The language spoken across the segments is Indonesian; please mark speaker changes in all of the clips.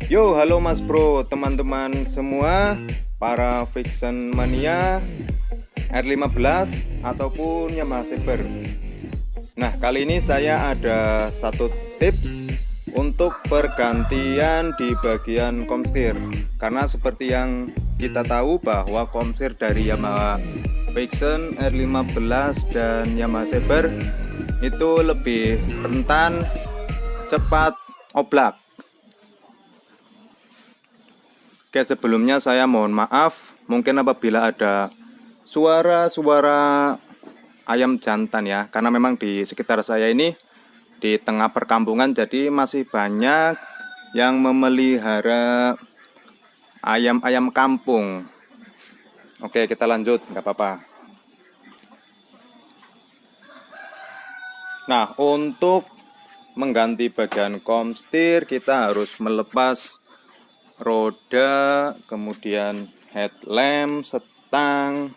Speaker 1: Yo, halo Mas Bro, teman-teman semua, para Fiction Mania R15 ataupun Yamaha Saber. Nah, kali ini saya ada satu tips untuk pergantian di bagian komstir. Karena seperti yang kita tahu bahwa komstir dari Yamaha Fiction R15 dan Yamaha Saber itu lebih rentan cepat oblak. Oke, sebelumnya saya mohon maaf mungkin apabila ada suara-suara ayam jantan ya, karena memang di sekitar saya ini di tengah perkampungan, jadi masih banyak yang memelihara ayam-ayam kampung. Oke, kita lanjut, nggak apa-apa. Nah, untuk mengganti bagian komstir kita harus melepas roda, kemudian headlamp, setang.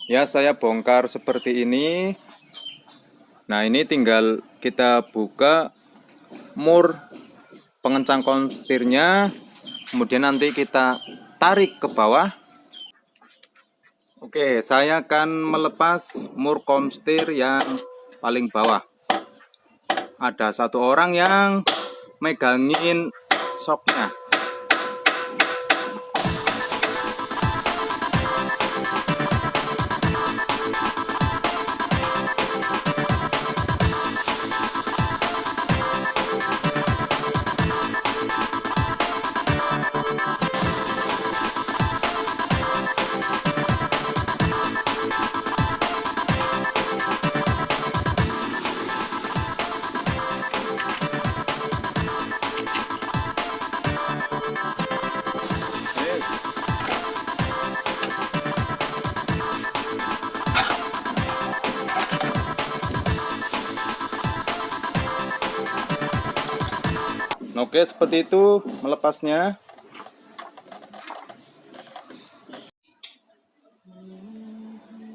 Speaker 1: Ya, saya bongkar seperti ini. Nah, ini tinggal kita buka mur pengencang komstirnya, kemudian nanti kita tarik ke bawah. Oke, saya akan melepas mur komstir yang paling bawah. Ada satu orang yang megangin soknya. Oke, seperti itu melepasnya.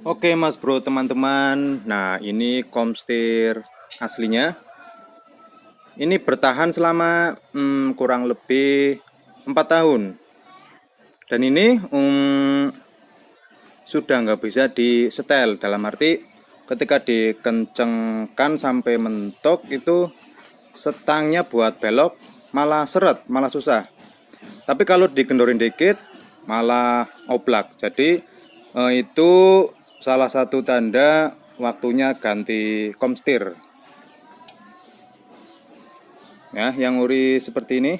Speaker 1: Oke Mas Bro, teman-teman. Nah, ini komstir aslinya. Ini bertahan selama kurang lebih 4 tahun. Dan ini sudah nggak bisa disetel. Dalam arti ketika dikencengkan sampai mentok itu setangnya buat belok malah seret, malah susah. Tapi kalau digendorin dikit malah oblak. Jadi itu salah satu tanda waktunya ganti komstir. Ya, yang uri seperti ini.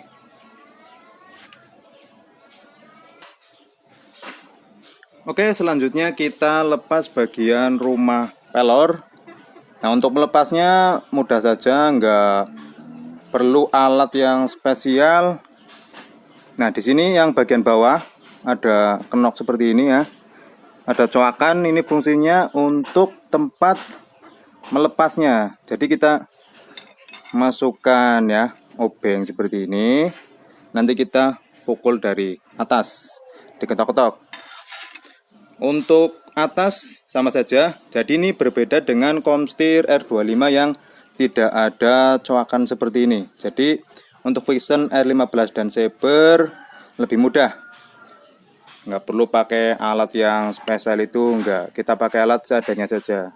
Speaker 1: Oke, selanjutnya kita lepas bagian rumah pelor. Nah, untuk melepasnya mudah saja, nggak perlu alat yang spesial. Nah, di sini yang bagian bawah ada kenok seperti ini ya. Ada coakan, ini fungsinya untuk tempat melepasnya. Jadi kita masukkan ya obeng seperti ini. Nanti kita pukul dari atas, diketok-ketok. Untuk atas sama saja. Jadi ini berbeda dengan komstir R25 yang tidak ada coakan seperti ini. Jadi untuk Fiction R15 dan Saber lebih mudah. Nggak perlu pakai alat yang spesial itu, enggak. Kita pakai alat seadanya saja.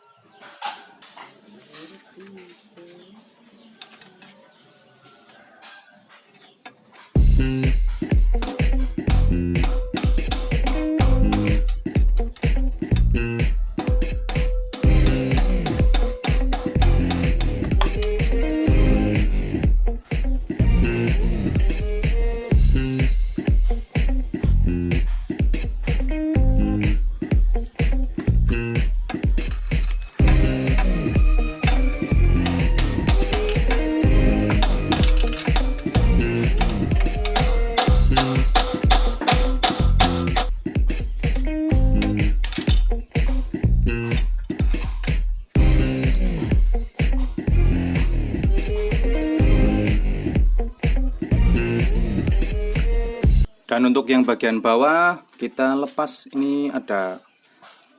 Speaker 1: Dan untuk yang bagian bawah kita lepas, ini ada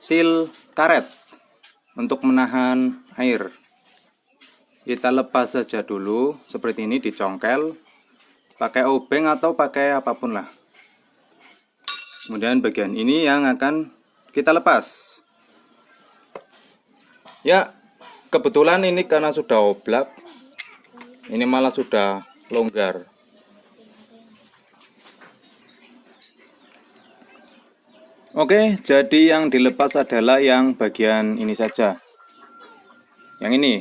Speaker 1: seal karet untuk menahan air. Kita lepas saja dulu seperti ini, dicongkel pakai obeng atau pakai apapun lah. Kemudian bagian ini yang akan kita lepas. Ya, kebetulan ini karena sudah oblak, ini malah sudah longgar. Oke, jadi yang dilepas adalah yang bagian ini saja. Yang ini.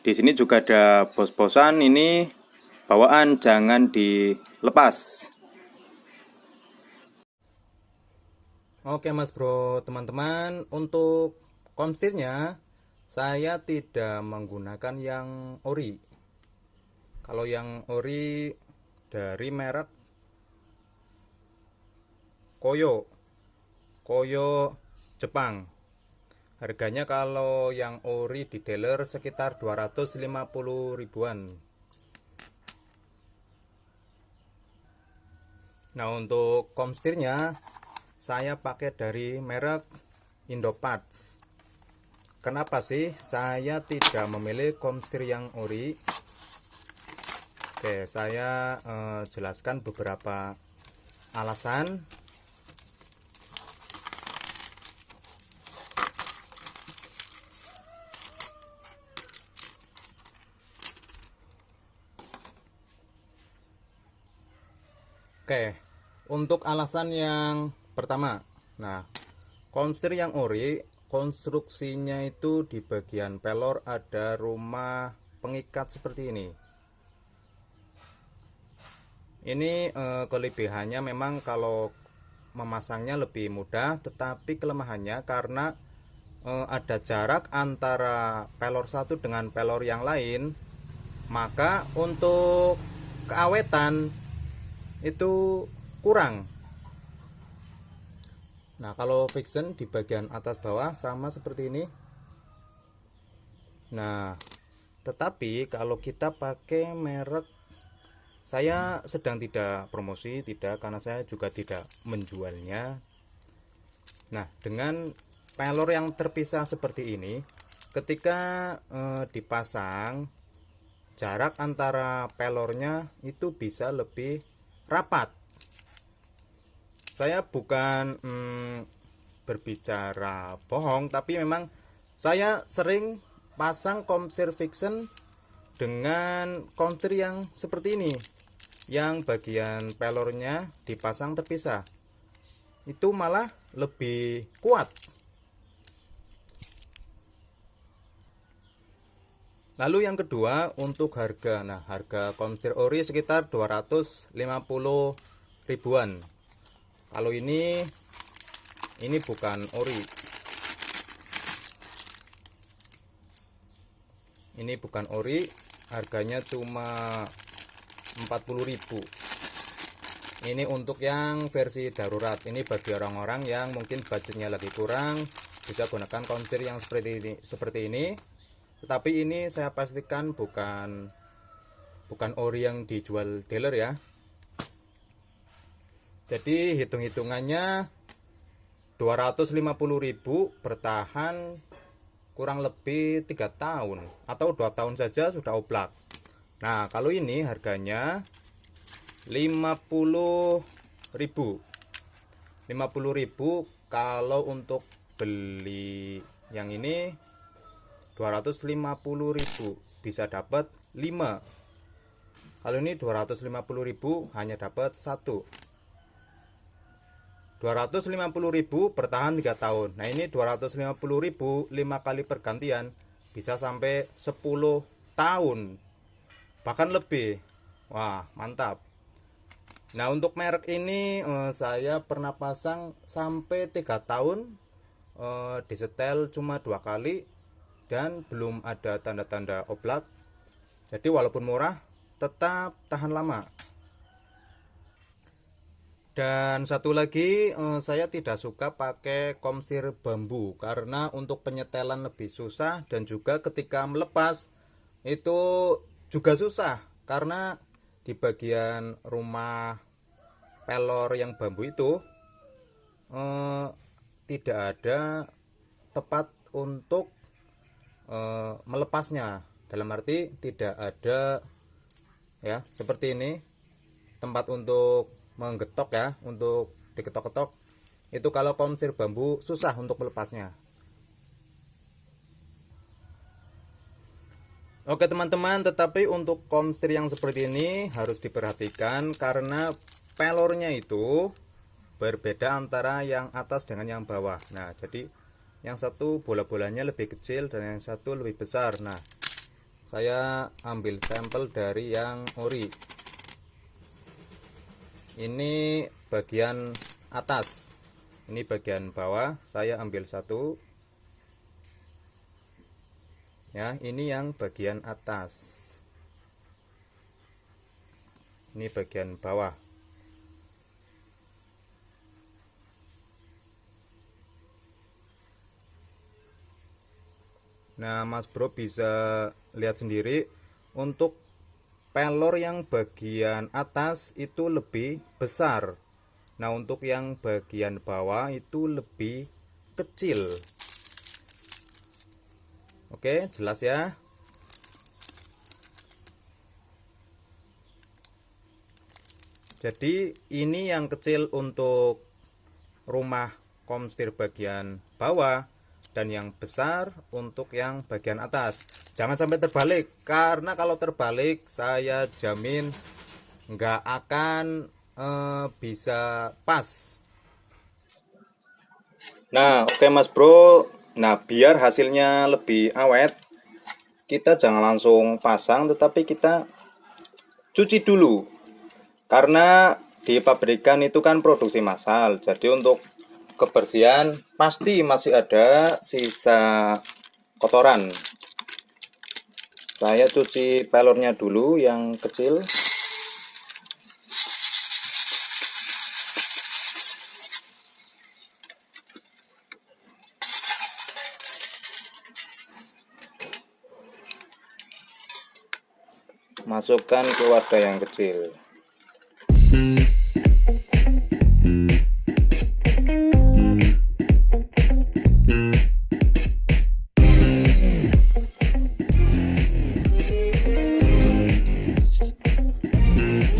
Speaker 1: Di sini juga ada bos-bosan, ini bawaan, jangan dilepas. Oke Mas Bro, teman-teman, untuk komstirnya saya tidak menggunakan yang ori. Kalau yang ori dari merek Koyo Jepang. Harganya kalau yang ori di dealer sekitar 250 ribuan. Nah, untuk komstirnya saya pakai dari merek Indoparts. Kenapa sih saya tidak memilih komstir yang ori? Oke, saya jelaskan beberapa alasan. Oke, untuk alasan yang pertama, nah, komstir yang ori konstruksinya itu di bagian pelor ada rumah pengikat seperti ini. Ini kelebihannya memang kalau memasangnya lebih mudah, tetapi kelemahannya karena ada jarak antara pelor satu dengan pelor yang lain, maka untuk keawetan itu kurang. Nah, kalau fiction di bagian atas bawah sama seperti ini. Nah, tetapi kalau kita pakai merek, saya sedang tidak promosi, tidak, karena saya juga tidak menjualnya. Nah, dengan pelor yang terpisah seperti ini, ketika dipasang, jarak antara pelornya itu bisa lebih rapat. Saya bukan berbicara bohong, tapi memang saya sering pasang komstir fiction dengan komstir yang seperti ini, yang bagian pelornya dipasang terpisah, itu malah lebih kuat. Lalu yang kedua, untuk harga. Nah, harga komstir ori sekitar 250 ribuan. Kalau ini bukan ori. Ini bukan ori, harganya cuma 40.000. Ini untuk yang versi darurat. Ini bagi orang-orang yang mungkin budgetnya lagi kurang, bisa gunakan komstir yang seperti ini. Tetapi ini saya pastikan bukan ori yang dijual dealer ya. Jadi hitung-hitungannya 250.000 bertahan kurang lebih 3 tahun atau 2 tahun saja sudah oblak. Nah, kalau ini harganya 50.000. 50.000 kalau untuk beli yang ini 250.000 bisa dapat 5. Kalau ini 250.000 hanya dapat 1. 250.000 bertahan 3 tahun. Nah, ini 250.000 5 kali pergantian bisa sampai 10 tahun. Bahkan lebih. Wah, mantap. Nah, untuk merek ini saya pernah pasang sampai 3 tahun, disetel cuma 2 kali dan belum ada tanda-tanda oblak. Jadi walaupun murah tetap tahan lama. Dan satu lagi, saya tidak suka pakai komstir bambu karena untuk penyetelan lebih susah, dan juga ketika melepas itu juga susah karena di bagian rumah pelor yang bambu itu tidak ada tempat untuk melepasnya. dalam arti tidak ada ya seperti ini tempat untuk menggetok ya, untuk diketok-ketok. Itu kalau komstir bambu susah untuk melepasnya. Oke teman-teman, tetapi untuk komstir yang seperti ini harus diperhatikan karena pelornya itu berbeda antara yang atas dengan yang bawah. Nah, jadi yang satu bola-bolanya lebih kecil dan yang satu lebih besar. Nah, saya ambil sampel dari yang ori. Ini bagian atas, ini bagian bawah. Saya ambil satu. Ya, ini yang bagian atas. Ini bagian bawah. Nah, Mas Bro bisa lihat sendiri untuk pelor yang bagian atas itu lebih besar. Nah, untuk yang bagian bawah itu lebih kecil. Oke, jelas ya. Jadi ini yang kecil untuk rumah komstir bagian bawah dan yang besar untuk yang bagian atas. Jangan sampai terbalik, karena kalau terbalik saya jamin nggak akan bisa pas. Nah, oke Mas Bro. Nah, biar hasilnya lebih awet, kita jangan langsung pasang, tetapi kita cuci dulu. Karena di pabrikan itu kan produksi massal, jadi untuk kebersihan pasti masih ada sisa kotoran. Saya cuci pelornya dulu yang kecil. Masukkan ke wadah yang kecil.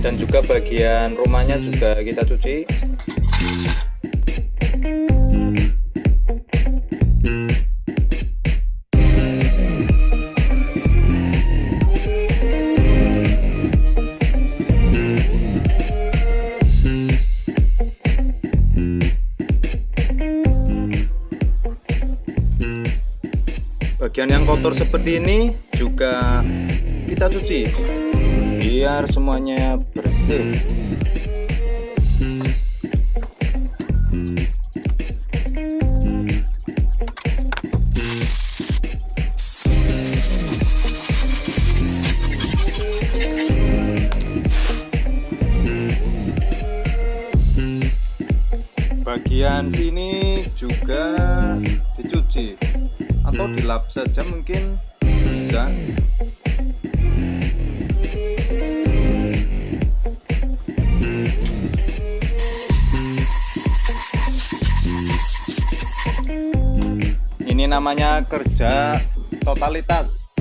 Speaker 1: Dan juga bagian rumahnya juga kita cuci. Bagian yang kotor seperti ini juga kita cuci biar semuanya bersih. Bagian sini juga dicuci atau dilap saja mungkin bisa. Ini namanya kerja totalitas.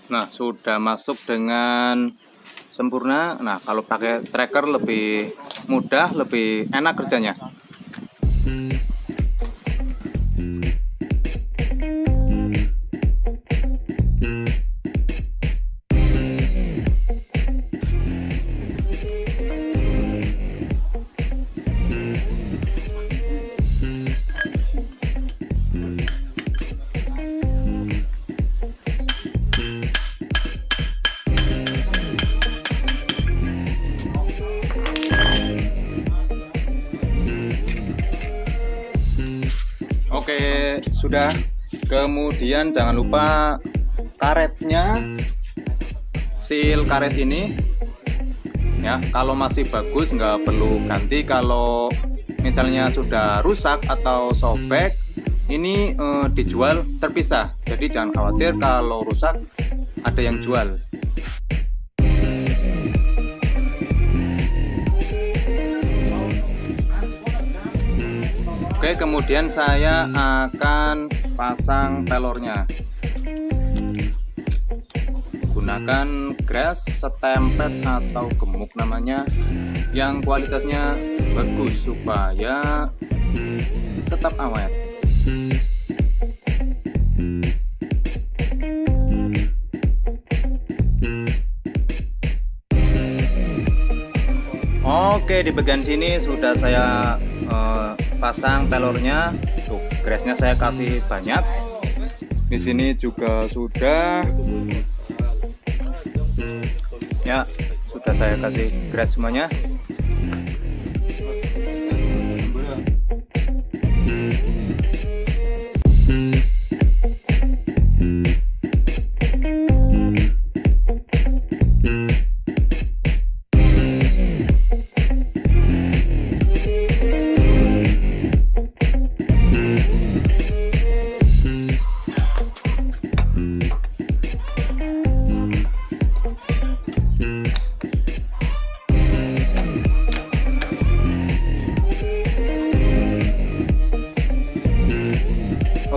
Speaker 1: Nah, sudah masuk dengan sempurna. Nah, kalau pakai tracker lebih mudah, lebih enak kerjanya. Oke, sudah. Kemudian jangan lupa karetnya, seal karet ini ya. Kalau masih bagus nggak perlu ganti. Kalau misalnya sudah rusak atau sobek, ini dijual terpisah. Jadi jangan khawatir kalau rusak ada yang jual. Oke, kemudian saya akan pasang pelornya. Gunakan grass setempet atau gemuk namanya, yang kualitasnya bagus supaya tetap awet. Oke, di bagian sini sudah saya pasang pelornya. Tuh, grassnya saya kasih banyak. Di sini juga sudah. Ya, sudah saya kasih grass semuanya.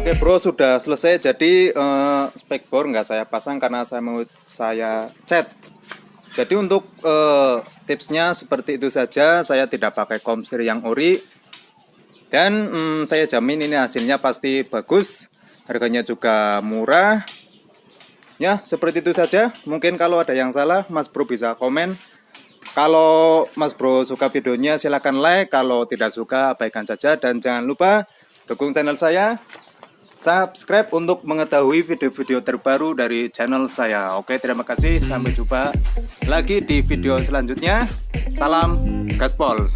Speaker 1: Oke bro, sudah selesai. Jadi spekbor nggak saya pasang karena saya cat. Jadi untuk tipsnya seperti itu saja. Saya tidak pakai komsir yang ori. Dan saya jamin ini hasilnya pasti bagus. Harganya juga murah. Ya, seperti itu saja. Mungkin kalau ada yang salah, Mas Bro bisa komen. Kalau Mas Bro suka videonya silahkan like. Kalau tidak suka abaikan saja. Dan jangan lupa dukung channel saya, subscribe untuk mengetahui video-video terbaru dari channel saya. Oke, terima kasih. Sampai jumpa lagi di video selanjutnya. Salam gaspol.